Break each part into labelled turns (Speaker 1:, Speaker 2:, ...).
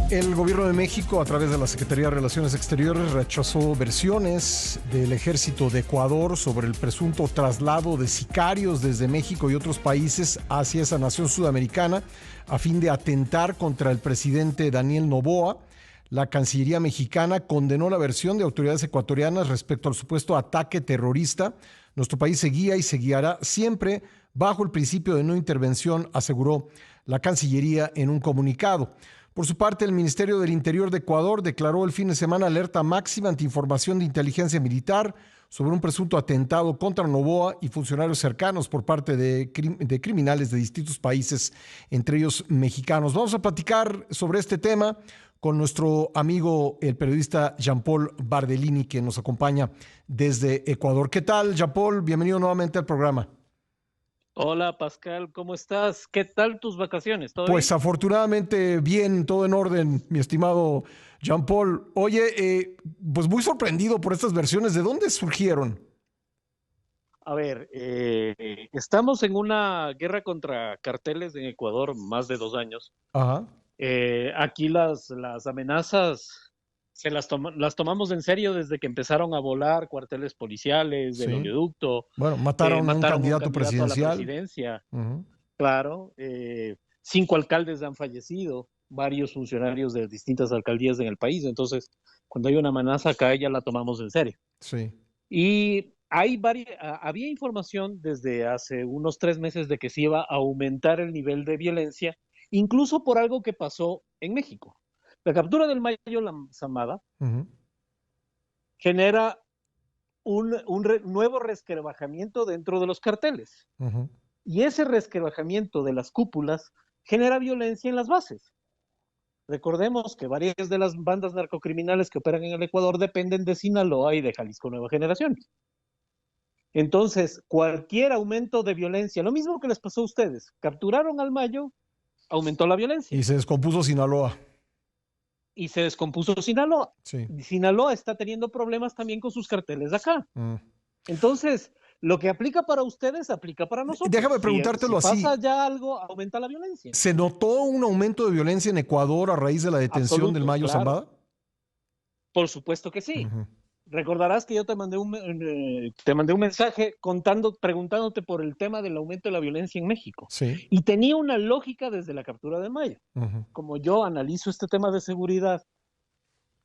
Speaker 1: El gobierno de México, a través de la Secretaría de Relaciones Exteriores, rechazó versiones del ejército de Ecuador sobre el presunto traslado de sicarios desde México y otros países hacia esa nación sudamericana a fin de atentar contra el presidente Daniel Noboa. La Cancillería mexicana condenó la versión de autoridades ecuatorianas respecto al supuesto ataque terrorista. Nuestro país seguía y seguirá siempre bajo el principio de no intervención, aseguró la Cancillería en un comunicado. Por su parte, el Ministerio del Interior de Ecuador declaró el fin de semana alerta máxima ante información de inteligencia militar sobre un presunto atentado contra Noboa y funcionarios cercanos por parte de criminales de distintos países, entre ellos mexicanos. Vamos a platicar sobre este tema con nuestro amigo, el periodista Jean-Paul Bardellini, que nos acompaña desde Ecuador. ¿Qué tal, Jean-Paul? Bienvenido nuevamente al programa.
Speaker 2: Hola Pascal, ¿cómo estás? ¿Qué tal tus vacaciones? ¿Todo
Speaker 1: Pues
Speaker 2: bien?
Speaker 1: afortunadamente bien, todo en orden, mi estimado Jean-Paul. Oye, pues muy sorprendido por estas versiones. ¿De dónde surgieron?
Speaker 2: A ver, estamos en una guerra contra carteles en Ecuador, más de 2 años.
Speaker 1: Ajá.
Speaker 2: Aquí las amenazas las tomamos en serio desde que empezaron a volar cuarteles policiales del
Speaker 1: Sí.
Speaker 2: oleoducto,
Speaker 1: Bueno, mataron a un
Speaker 2: mataron a un
Speaker 1: candidato
Speaker 2: candidato a la
Speaker 1: presidencial.
Speaker 2: presidencia,
Speaker 1: Ujú.
Speaker 2: claro. 5 alcaldes han fallecido, varios funcionarios de distintas alcaldías en el país. Entonces, cuando hay una amenaza acá, ya la tomamos en serio.
Speaker 1: Sí.
Speaker 2: Y había información desde hace unos 3 meses de que se iba a aumentar el nivel de violencia, incluso por algo que pasó en México. La captura del Mayo Zambada
Speaker 1: Ujú.
Speaker 2: genera un nuevo resquebrajamiento dentro de los carteles.
Speaker 1: Ujú.
Speaker 2: Y ese resquebrajamiento de las cúpulas genera violencia en las bases. Recordemos que varias de las bandas narcocriminales que operan en el Ecuador dependen de Sinaloa y de Jalisco Nueva Generación. Entonces, cualquier aumento de violencia, lo mismo que les pasó a ustedes, capturaron al Mayo, aumentó la violencia
Speaker 1: Y se descompuso Sinaloa.
Speaker 2: y se descompuso Sinaloa.
Speaker 1: Sí.
Speaker 2: Sinaloa está teniendo problemas también con sus carteles de acá.
Speaker 1: Mm.
Speaker 2: Entonces, lo que aplica para ustedes aplica para nosotros.
Speaker 1: Déjame
Speaker 2: Si
Speaker 1: preguntártelo
Speaker 2: pasa
Speaker 1: así.
Speaker 2: ya algo, aumenta la violencia.
Speaker 1: ¿Se notó un aumento de violencia en Ecuador a raíz de la detención del
Speaker 2: Absoluto,
Speaker 1: Mayo
Speaker 2: claro.
Speaker 1: Zambada?
Speaker 2: Por supuesto que sí.
Speaker 1: Ujú.
Speaker 2: Recordarás que yo te mandé un mensaje preguntándote por el tema del aumento de la violencia en México.
Speaker 1: Sí.
Speaker 2: Y tenía una lógica desde la captura de Mayo.
Speaker 1: Ujú.
Speaker 2: Como yo analizo este tema de seguridad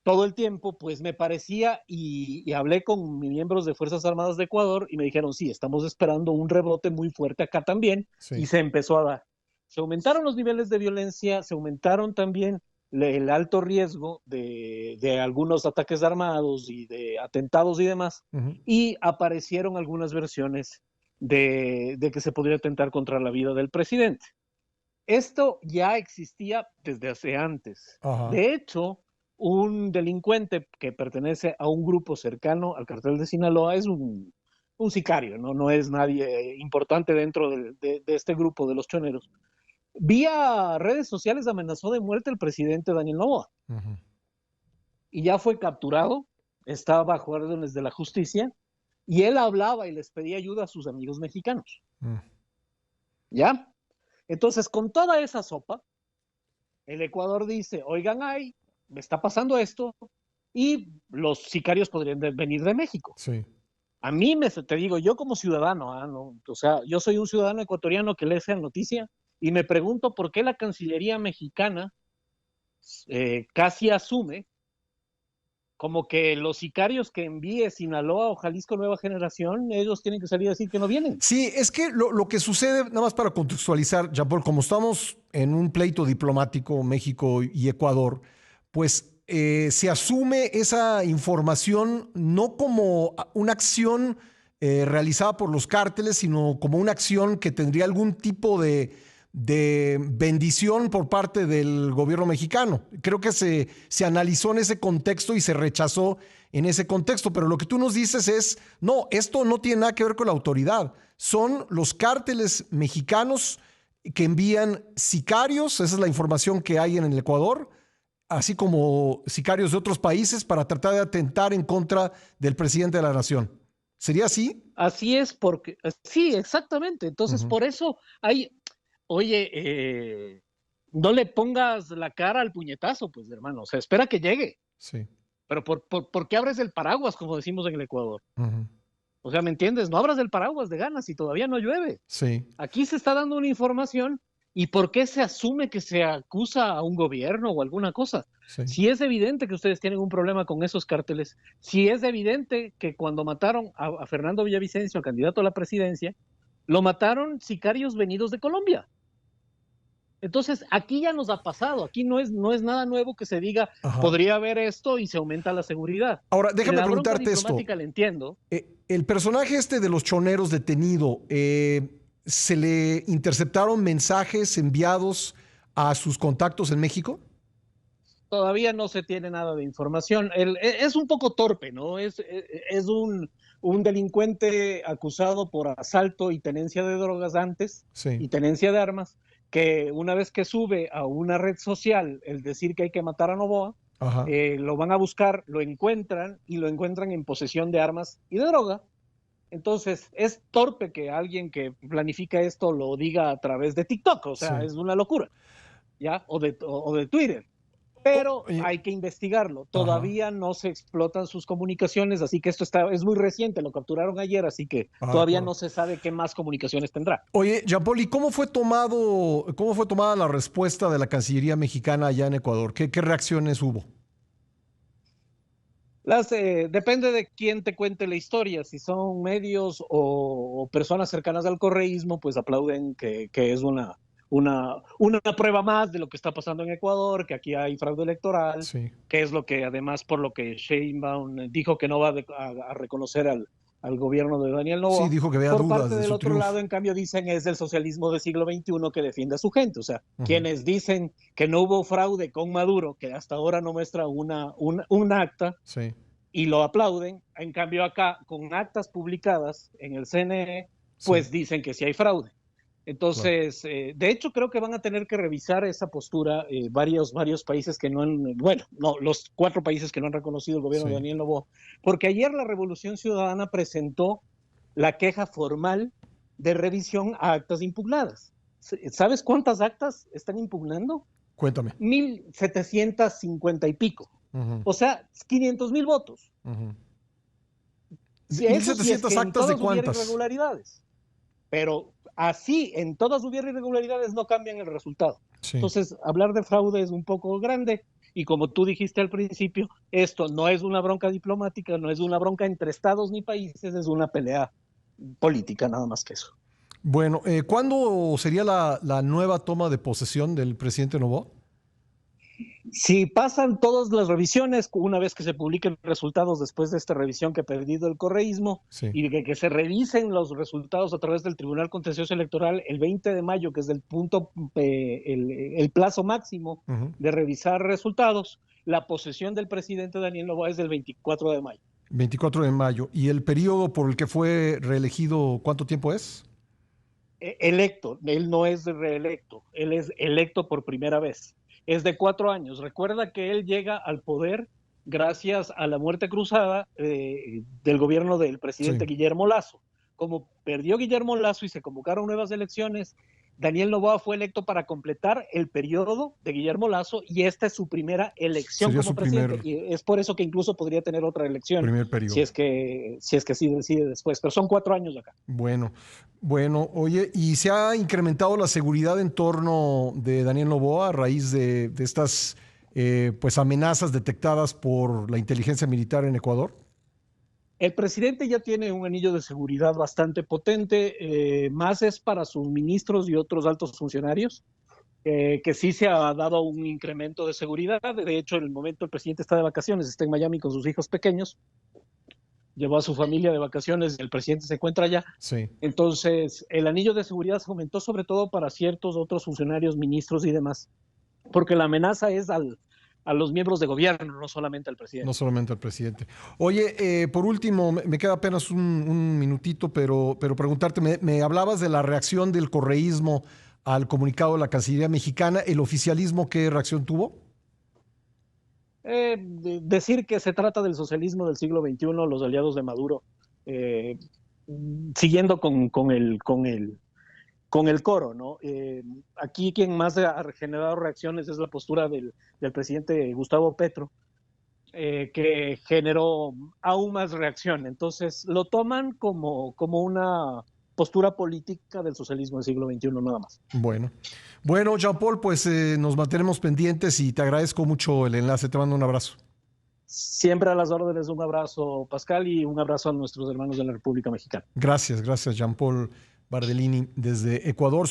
Speaker 2: todo el tiempo, pues me parecía, y hablé con miembros de Fuerzas Armadas de Ecuador y me dijeron, sí, estamos esperando un rebote muy fuerte acá también, y
Speaker 1: Sí.
Speaker 2: se empezó a dar. Se aumentaron los niveles de violencia, se aumentaron también el alto riesgo de algunos ataques armados y de atentados y demás,
Speaker 1: Ujú.
Speaker 2: y aparecieron algunas versiones de que se podría atentar contra la vida del presidente. Esto ya existía desde hace antes.
Speaker 1: Ajá.
Speaker 2: De hecho, un delincuente que pertenece a un grupo cercano al cartel de Sinaloa es un sicario, no es nadie importante dentro de este grupo de los choneros. Vía redes sociales amenazó de muerte al presidente Daniel Noboa
Speaker 1: Ujú.
Speaker 2: y ya fue capturado, está bajo órdenes de la justicia y él hablaba y les pedía ayuda a sus amigos mexicanos.
Speaker 1: Mm.
Speaker 2: ¿Ya? Entonces, con toda esa sopa, el Ecuador dice, oigan, ay, me está pasando esto, y los sicarios podrían venir de México.
Speaker 1: Sí.
Speaker 2: A mí, te digo, yo como ciudadano, ¿no? O sea, yo soy un ciudadano ecuatoriano que lee esa noticia y me pregunto por qué la Cancillería mexicana casi asume como que los sicarios que envíe Sinaloa o Jalisco Nueva Generación, ellos tienen que salir a decir que no vienen.
Speaker 1: Sí, es que lo que sucede, nada más para contextualizar, Jean-Paul, como estamos en un pleito diplomático, México y Ecuador, pues se asume esa información no como una acción realizada por los cárteles, sino como una acción que tendría algún tipo de bendición por parte del gobierno mexicano. Creo que se analizó en ese contexto y se rechazó en ese contexto, pero lo que tú nos dices es, no, esto no tiene nada que ver con la autoridad, son los cárteles mexicanos que envían sicarios, esa es la información que hay en el Ecuador, así como sicarios de otros países para tratar de atentar en contra del presidente de la nación. ¿Sería así?
Speaker 2: Así es, sí, exactamente. Entonces,
Speaker 1: Ujú.
Speaker 2: por eso hay, oye, no le pongas la cara al puñetazo, pues, hermano. O sea, espera que llegue.
Speaker 1: Sí.
Speaker 2: Pero ¿por qué abres el paraguas, como decimos en el Ecuador?
Speaker 1: Ujú.
Speaker 2: O sea, ¿me entiendes? No abras el paraguas de ganas y todavía no llueve.
Speaker 1: Sí.
Speaker 2: Aquí se está dando una información y ¿por qué se asume que se acusa a un gobierno o alguna cosa?
Speaker 1: Sí.
Speaker 2: Si es evidente que ustedes tienen un problema con esos cárteles, si es evidente que cuando mataron a Fernando Villavicencio, al candidato a la presidencia, lo mataron sicarios venidos de Colombia. Entonces, aquí ya nos ha pasado, aquí no es nada nuevo que se diga,
Speaker 1: Ajá.
Speaker 2: podría haber esto y se aumenta la seguridad.
Speaker 1: Ahora,
Speaker 2: En
Speaker 1: déjame
Speaker 2: la bronca
Speaker 1: preguntarte esto.
Speaker 2: diplomática le entiendo.
Speaker 1: El personaje este de los choneros detenido, ¿se le interceptaron mensajes enviados a sus contactos en México?
Speaker 2: Todavía no se tiene nada de información. Es un poco torpe, ¿no? Es un delincuente acusado por asalto y tenencia de drogas antes
Speaker 1: Sí.
Speaker 2: y tenencia de armas, que una vez que sube a una red social el decir que hay que matar a Noboa,
Speaker 1: Ajá.
Speaker 2: lo van a buscar, lo encuentran y lo encuentran en posesión de armas y de droga. Entonces, es torpe que alguien que planifica esto lo diga a través de TikTok, o sea,
Speaker 1: Sí.
Speaker 2: es una locura, ¿ya? O de Twitter, pero
Speaker 1: Oye,
Speaker 2: hay que investigarlo.
Speaker 1: ajá.
Speaker 2: Todavía no se explotan sus comunicaciones, así que es muy reciente, lo capturaron ayer, así que
Speaker 1: Ah, de
Speaker 2: todavía
Speaker 1: acuerdo.
Speaker 2: no se sabe qué más comunicaciones tendrá.
Speaker 1: Oye, Jean-Paul, ¿y cómo fue tomada la respuesta de la Cancillería mexicana allá en Ecuador? ¿Qué reacciones hubo?
Speaker 2: Depende de quién te cuente la historia, si son medios o personas cercanas al correísmo, pues aplauden que es una prueba más de lo que está pasando en Ecuador, que aquí hay fraude electoral,
Speaker 1: Sí.
Speaker 2: que es lo que además por lo que Sheinbaum dijo que no va a reconocer al gobierno de Daniel
Speaker 1: Sí,
Speaker 2: Noboa.
Speaker 1: dijo que había
Speaker 2: Por
Speaker 1: dudas
Speaker 2: parte
Speaker 1: de
Speaker 2: del
Speaker 1: su
Speaker 2: otro lado,
Speaker 1: triunfo.
Speaker 2: en cambio, dicen es del socialismo del siglo XXI que defiende a su gente. O sea,
Speaker 1: Ujú.
Speaker 2: quienes dicen que no hubo fraude con Maduro, que hasta ahora no muestra un acta,
Speaker 1: Sí,
Speaker 2: y lo aplauden. En cambio acá, con actas publicadas en el CNE,
Speaker 1: sí,
Speaker 2: pues dicen que sí hay fraude.
Speaker 1: claro.
Speaker 2: Entonces, de hecho, creo que van a tener que revisar esa postura varios países que no han, bueno, no, los 4 países que no han reconocido el gobierno de
Speaker 1: Sí.
Speaker 2: Daniel Noboa, porque ayer la Revolución Ciudadana presentó la queja formal de revisión a actas impugnadas. ¿Sabes cuántas actas están impugnando?
Speaker 1: Cuéntame.
Speaker 2: 1,750 y pico.
Speaker 1: Ujú,
Speaker 2: O sea, 500,000 votos.
Speaker 1: ujú.
Speaker 2: Si
Speaker 1: ¿Mil
Speaker 2: eso sí es
Speaker 1: setecientas
Speaker 2: que en
Speaker 1: actas de
Speaker 2: todas hubiera
Speaker 1: cuántas?
Speaker 2: irregularidades, pero así en todas hubiera irregularidades no cambian el resultado.
Speaker 1: Sí.
Speaker 2: Entonces, hablar de fraude es un poco grande y como tú dijiste al principio, esto no es una bronca diplomática, no es una bronca entre estados ni países, es una pelea política, nada más que eso.
Speaker 1: Bueno, ¿cuándo sería la nueva toma de posesión del presidente Novoa?
Speaker 2: Si pasan todas las revisiones, una vez que se publiquen resultados después de esta revisión que ha perdido el correísmo,
Speaker 1: Sí.
Speaker 2: y de que se revisen los resultados a través del Tribunal Contencioso Electoral el 20 de mayo, que es el plazo máximo
Speaker 1: Ujú.
Speaker 2: de revisar resultados, la posesión del presidente Daniel Noboa es del 24 de mayo.
Speaker 1: 24 de mayo. ¿Y el periodo por el que fue reelegido, cuánto tiempo es?
Speaker 2: Electo, él no es reelecto, él es electo por primera vez. Es de 4 años. Recuerda que él llega al poder gracias a la muerte cruzada del gobierno del
Speaker 1: Sí.
Speaker 2: presidente Guillermo Lazo. Como perdió Guillermo Lazo y se convocaron nuevas elecciones, Daniel Noboa fue electo para completar el periodo de Guillermo Lazo y esta es su primera elección
Speaker 1: Sería
Speaker 2: como
Speaker 1: su
Speaker 2: presidente. Y es por eso que incluso podría tener otra elección
Speaker 1: primer
Speaker 2: si
Speaker 1: periodo.
Speaker 2: es que, si es que sí decide después. Pero son 4 años acá.
Speaker 1: Bueno, bueno, oye, ¿y se ha incrementado la seguridad en torno de Daniel Noboa a raíz de estas pues amenazas detectadas por la inteligencia militar en Ecuador?
Speaker 2: El presidente ya tiene un anillo de seguridad bastante potente, más es para sus ministros y otros altos funcionarios, que sí se ha dado un incremento de seguridad. De hecho, en el momento el presidente está de vacaciones, está en Miami con sus hijos pequeños, llevó a su familia de vacaciones y el presidente se encuentra allá.
Speaker 1: Sí.
Speaker 2: Entonces, el anillo de seguridad se aumentó sobre todo para ciertos otros funcionarios, ministros y demás, porque la amenaza es a los miembros de gobierno, no solamente al
Speaker 1: No
Speaker 2: presidente.
Speaker 1: solamente al presidente. Oye, por último, me queda apenas un minutito, pero preguntarte, me hablabas de la reacción del correísmo al comunicado de la Cancillería mexicana. ¿El oficialismo qué reacción tuvo?
Speaker 2: Decir que se trata del socialismo del siglo XXI, los aliados de Maduro, eh, siguiendo con con el coro, ¿no? Aquí quien más ha generado reacciones es la postura del presidente Gustavo Petro, que generó aún más reacción. Entonces lo toman como una postura política del socialismo del siglo XXI nada más.
Speaker 1: Bueno, Jean-Paul, pues nos mantenemos pendientes y te agradezco mucho el enlace. Te mando un abrazo.
Speaker 2: Siempre a las órdenes, un abrazo, Pascal, y un abrazo a nuestros hermanos de la República Mexicana.
Speaker 1: Gracias, Jean-Paul Bardellini desde Ecuador.